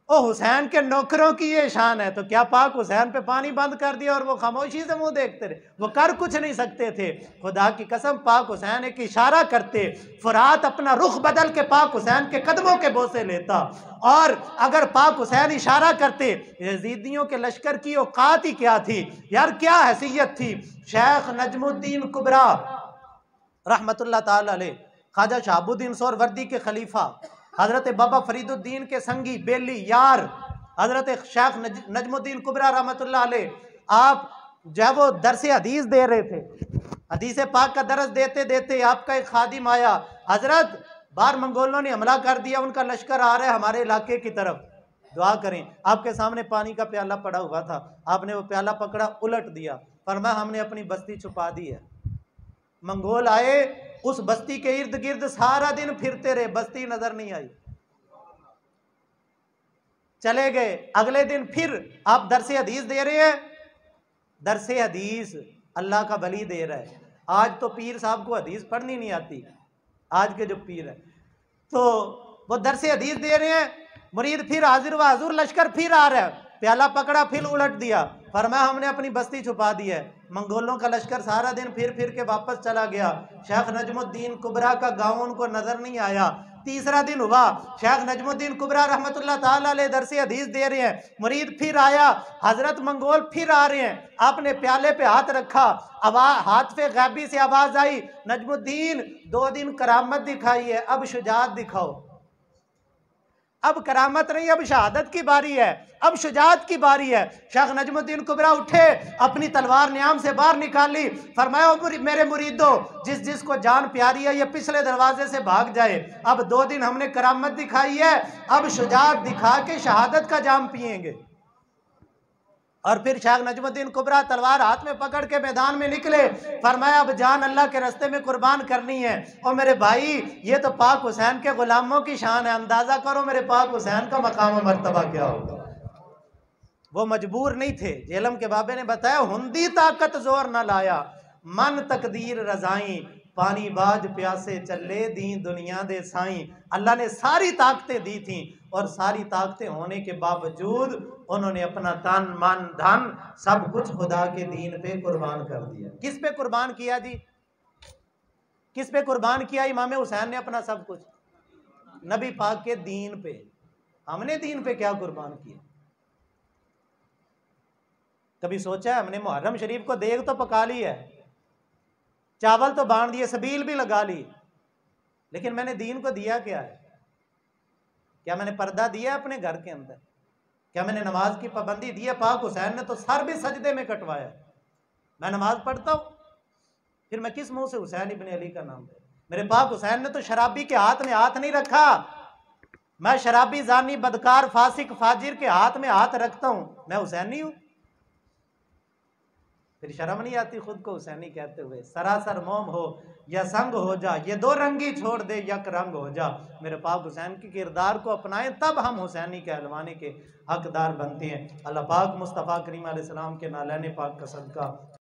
ओ हुसैन के नौकरों की ये शान है, तो क्या पाक हुसैन पे पानी बंद कर दिया और वो खामोशी से मुंह देखते रहे, वो कर कुछ नहीं सकते थे। खुदा की कसम पाक हुसैन एक इशारा करते, फुरात अपना रुख बदल के पाक हुसैन के कदमों के बोसे लेता, और अगर पाक हुसैन इशारा करते, यजीदियों के लश्कर की औकात ही क्या थी यार, क्या हैसियत थी। शेख नजमुद्दीन कुबरा रहमतुल्लाह ताला अलैह, ख्वाजा शहाबुद्दीन सोहरवर्दी के खलीफा, हजरत बाबा फरीदुद्दीन के संगी बेली यार हजरत शेख नजमुद्दीन कुबरा रहमतुल्लाह अलैह, आप जब वो दरस हदीस दे रहे थे, हदीस पाक का दरस देते देते आपका एक खादिम आया, हजरत बाहर मंगोलों ने हमला कर दिया, उनका लश्कर आ रहा है हमारे इलाके की तरफ, दुआ करें। आपके सामने पानी का प्याला पड़ा हुआ था, आपने वो प्याला पकड़ा, उलट दिया, फरमाया हमने अपनी बस्ती छुपा दी है। मंगोल आए, उस बस्ती के इर्द गिर्द सारा दिन फिरते रहे, बस्ती नजर नहीं आई, चले गए। अगले दिन फिर आप दरसे हदीस दे रहे हैं, दरसे हदीस अल्लाह का वली दे रहा है। आज तो पीर साहब को हदीस पढ़नी नहीं आती, आज के जो पीर है, तो वो दरसे हदीस दे रहे हैं, मुरीद फिर हाजिर व हजूर, लश्कर फिर आ रहा है, प्याला पकड़ा फिर उलट दिया, फरमाया हमने अपनी बस्ती छुपा दी है। मंगोलों का लश्कर सारा दिन फिर के वापस चला गया। शेख नजमुद्दीन कुबरा का गांव उनको नजर नहीं आया। तीसरा दिन हुआ, शेख नजमुद्दीन कुबरा रहमतुल्लाह ताला अलैह दरसे हदीस दे रहे हैं, मुरीद फिर आया, हजरत मंगोल फिर आ रहे हैं, आपने प्याले पे हाथ रखा, आवाज हाथ पे गैबी से आवाज आई, नजमुद्दीन 2 दिन करामत दिखाई है, अब शुजात दिखाओ। अब करामत नहीं, अब शहादत की बारी है, अब शुजात की बारी है। शेख नजमुद्दीन कुबरा उठे, अपनी तलवार न्याम से बाहर निकाली, फरमाया मेरे मुरीदों, जिस जिसको जान प्यारी है ये पिछले दरवाजे से भाग जाए। अब 2 दिन हमने करामत दिखाई है, अब शुजात दिखा के शहादत का जाम पिएंगे। और फिर शेख नजमुद्दीन कुबरा तलवार हाथ में पकड़ के मैदान में निकले, फरमाया अब जान अल्लाह के रास्ते में कुर्बान करनी है। और मेरे भाई, ये तो पाक हुसैन के गुलामों की शान है, अंदाजा करो मेरे पाक हुसैन का मकाम और मर्तबा क्या होगा। वो मजबूर नहीं थे, जेलम के बाबे ने बताया, हुंदी ताकत जोर न लाया, मन तकदीर रजाई, पानी बाज प्यासे चले दी दुनिया दे साई। अल्लाह ने सारी ताकतें दी थी, और सारी ताकतें होने के बावजूद उन्होंने अपना तन मन धन सब कुछ खुदा के दीन पे कुर्बान कर दिया। किस पे कुर्बान किया जी? किस पे कुर्बान किया? इमाम हुसैन ने अपना सब कुछ नबी पाक के दीन पे। हमने दीन पे क्या कुर्बान किया? कभी सोचा है हमने? मुहर्रम शरीफ को देग तो पका ली है, चावल तो बांट दिए, सबील भी लगा ली, लेकिन मैंने दीन को दिया क्या है? क्या मैंने पर्दा दिया अपने घर के अंदर? क्या मैंने नमाज की पाबंदी दी है? पाक हुसैन ने तो सर भी सजदे में कटवाया। मैं नमाज पढ़ता हूं, फिर मैं किस मुंह से हुसैन इब्न अली का नाम दे? मेरे पाक हुसैन ने तो शराबी के हाथ में हाथ नहीं रखा। मैं शराबी, जानी, बदकार, फासिक, फाजिर के हाथ में हाथ रखता हूं, मैं हुसैनी हूं? फिर शर्म नहीं आती खुद को हुसैनी कहते हुए? सरासर मोम हो या संग हो जा, ये 2 रंगी छोड़ दे, यक रंग हो जा। मेरे पाक हुसैन के किरदार को अपनाएं, तब हम हुसैनी कहलवाने के हकदार बनते हैं। अल्लाह पाक मुस्तफ़ा करीम अलैहिस्सलाम के नालैन पाक का सदका